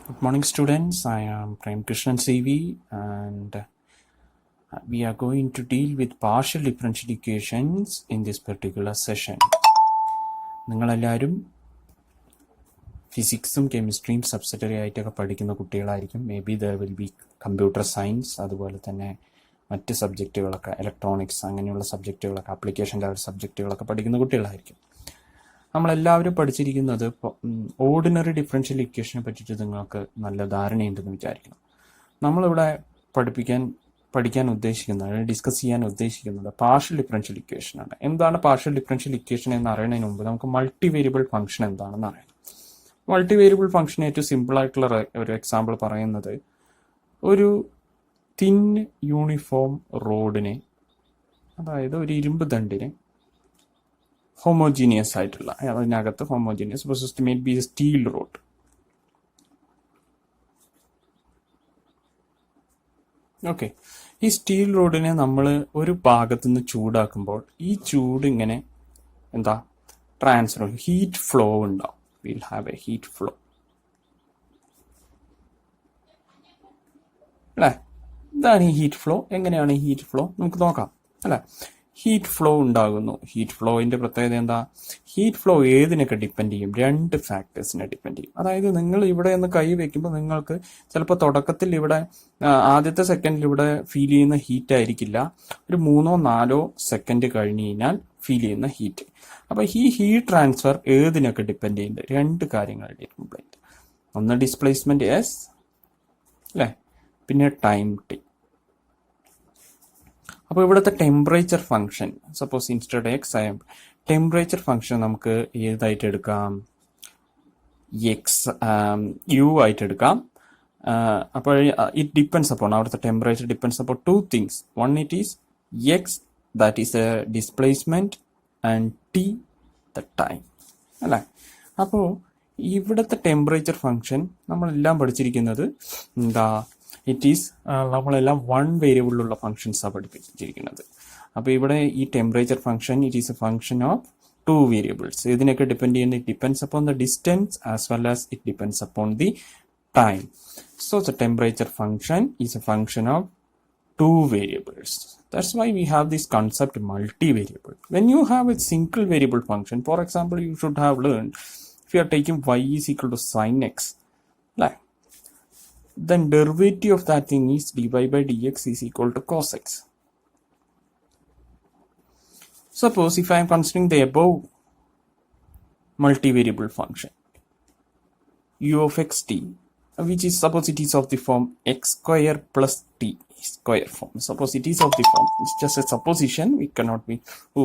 Good morning, students. I am Prem Krishnan CV, and we are going to deal with partial differential equations in this particular session. നിങ്ങളെല്ലാവരും ഫിസിക്സും കെമിസ്ട്രിയും subsidiary ആയിട്ടൊക്കെ പഠിക്കുന്ന കുട്ടികളായിരിക്കും. May be there will be computer science, അതുപോലെ തന്നെ മറ്റ് സബ്ജക്റ്റുകളൊക്കെ, electronics അങ്ങനെയുള്ള സബ്ജക്റ്റുകളൊക്കെ, application level സബ്ജക്റ്റുകളൊക്കെ പഠിക്കുന്ന കുട്ടികളായിരിക്കും. നമ്മളെല്ലാവരും പഠിച്ചിരിക്കുന്നത് ഓർഡിനറി ഡിഫറൻഷ്യൽ ഇക്വേഷനെ പറ്റിയിട്ട് നിങ്ങൾക്ക് നല്ല ധാരണയുണ്ടെന്ന് വിചാരിക്കണം. നമ്മളിവിടെ പഠിക്കാൻ ഉദ്ദേശിക്കുന്നത്, ഡിസ്കസ് ചെയ്യാൻ ഉദ്ദേശിക്കുന്നത് പാർഷ്യൽ ഡിഫറൻഷ്യൽ ഇക്വേഷനാണ്. എന്താണ് പാർഷ്യൽ ഡിഫറൻഷ്യൽ ഇക്വേഷൻ എന്ന് അറിയുന്നതിന് മുമ്പ് നമുക്ക് മൾട്ടി വേരിയബിൾ ഫംഗ്ഷൻ എന്താണെന്ന് അറിയാം. മൾട്ടി വേരിയബിൾ ഫംഗ്ഷൻ ഏറ്റവും സിമ്പിൾ ആയിട്ടുള്ള ഒരു എക്സാമ്പിൾ പറയുന്നത്, ഒരു തിൻ യൂണിഫോം റോഡിനെ, അതായത് ഒരു ഇരുമ്പ് ദണ്ടിനെ ഹോമോജീനിയസ് ആയിട്ടുള്ള, അതിനകത്ത് homogeneous mate B steel rod. Okay, ഈ സ്റ്റീൽ റോഡിനെ നമ്മൾ ഒരു ഭാഗത്തു നിന്ന് ചൂടാക്കുമ്പോൾ ഈ ചൂട് ഇങ്ങനെ ട്രാൻസ്ഫർ, ഹീറ്റ് ഫ്ലോ ഉണ്ടാവും. Will have A heat flow അല്ലേ? ഇതാണ് ഈ ഹീറ്റ് ഫ്ലോ. എങ്ങനെയാണ് ഈ ഹീറ്റ് ഫ്ലോ നമുക്ക് നോക്കാം അല്ലേ? ഹീറ്റ് ഫ്ലോ ഉണ്ടാകുന്നു. ഹീറ്റ് ഫ്ലോയിന്റെ പ്രത്യേകത എന്താ? ഹീറ്റ് ഫ്ലോ ഏതിനൊക്കെ ഡിപ്പെൻഡ് ചെയ്യും? രണ്ട് ഫാക്ടേഴ്സിനെ ഡിപ്പെൻഡ് ചെയ്യും. അതായത് നിങ്ങൾ ഇവിടെ ഒന്ന് കൈ വെക്കുമ്പോൾ നിങ്ങൾക്ക് ചിലപ്പോൾ തുടക്കത്തിൽ ഇവിടെ ആദ്യത്തെ സെക്കൻഡിൽ ഇവിടെ ഫീൽ ചെയ്യുന്ന ഹീറ്റ് ആയിരിക്കില്ല, ഒരു 3-4 സെക്കൻഡ് കഴിഞ്ഞ് കഴിഞ്ഞാൽ ഫീൽ ചെയ്യുന്ന ഹീറ്റ്. അപ്പൊ ഈ ഹീറ്റ് ട്രാൻസ്ഫർ ഏതിനൊക്കെ ഡിപ്പെൻഡ് ചെയ്യുന്നുണ്ട്? രണ്ട് കാര്യങ്ങൾ ഡിപ്പെൻഡ് ചെയ്യുന്നുണ്ട്. ഒന്ന് ഡിസ്പ്ലേസ്മെന്റ് എസ് അല്ലേ, പിന്നെ ടൈം ടി. അപ്പോൾ ഇവിടുത്തെ temperature function, suppose instead X ആയ ടെമ്പറേച്ചർ ഫംഗ്ഷൻ നമുക്ക് ഏതായിട്ട് എടുക്കാം? എക്സ് യു ആയിട്ട് എടുക്കാം. അപ്പോൾ ഇറ്റ് ഡിപ്പെൻഡ്സ് അപ്പോൺ, അവിടുത്തെ temperature depends upon two things. One it is X, that is A displacement, and T the time അല്ലേ? അപ്പോൾ ഇവിടുത്തെ ടെമ്പറേച്ചർ ഫംഗ്ഷൻ നമ്മളെല്ലാം പഠിച്ചിരിക്കുന്നത് ഇറ്റ് ഈസ്, നമ്മളെല്ലാം വൺ വേരിയബിളിലുള്ള ഫംഗ്ഷൻസാണ് പഠിപ്പിച്ചിരിക്കുന്നത്. അപ്പോൾ ഇവിടെ ഈ temperature function it is A function of two variables. ഇതിനൊക്കെ depend ചെയ്യുന്നത്, it depends upon the distance as well as it depends upon the time. So the temperature function is A function of two variables. That's why we have this concept multivariable. When you have a single variable function, for example, you should have learned, if you are taking y is equal to sin x, like, then derivative of that thing is dy by dx is equal to cos x. Suppose if I am considering the above multivariable function u of x t, which is, suppose it is of the form x square plus t square form. Suppose it is of the form, it's just a supposition, we cannot be who,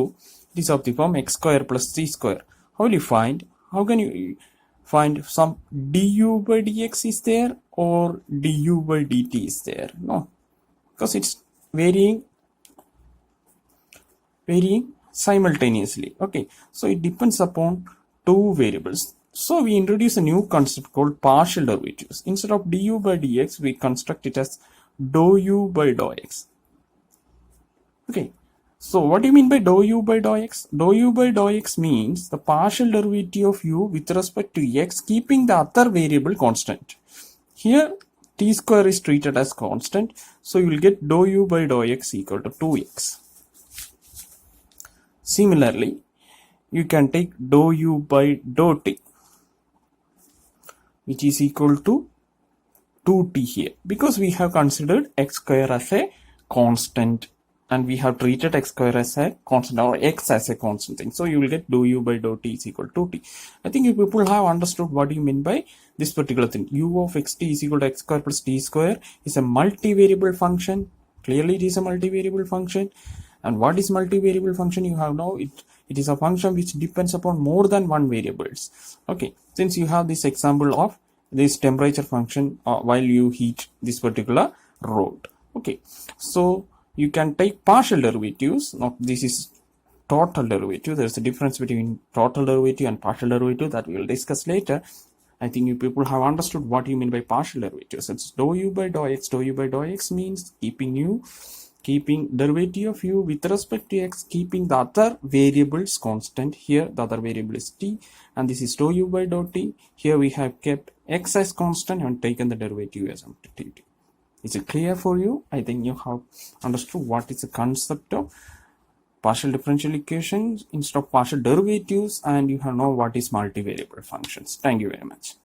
it is of the form x square plus t square. How will you find? How can you find some du by dx is there or du by dt is there? No, because it's varying simultaneously. Okay, so it depends upon two variables. So we introduce a new concept called partial derivatives. Instead of du by dx, we construct it as dou u by dou x. Okay, so what do you mean by dou u by dou x? Dou u by dou x means the partial derivative of u with respect to x, keeping the other variable constant. Here t square is treated as constant, so you will get dou u by dou x equal to 2x. Similarly, you can take dou u by dou t, which is equal to 2t here, because we have considered x square as a constant and we have treated x square as a constant, or x as a constant thing. So you will get dou u by dou t is equal to t. I think you people have understood what you mean by this particular thing. U of xt is equal to x square plus t square is a multivariable function. Clearly it is a multivariable function. And what is multivariable function? You have now it is a function which depends upon more than one variables. Okay, since you have this example of this temperature function while you heat this particular rod. Okay, so you can take partial derivatives. Now this is total derivative. There's a difference between total derivative and partial derivative that we will discuss later. I think you people have understood what you mean by partial derivatives. It's dou u by dou x. Dou u by dou x means keeping derivative of u with respect to x, keeping the other variables constant. Here the other variable is t, and this is dou u by dou t. Here we have kept x as constant and taken the derivative as empty. Is it clear for you? I think you have understood what is the concept of partial differential equations instead of partial derivatives, and you have know what is multivariable functions. Thank you very much.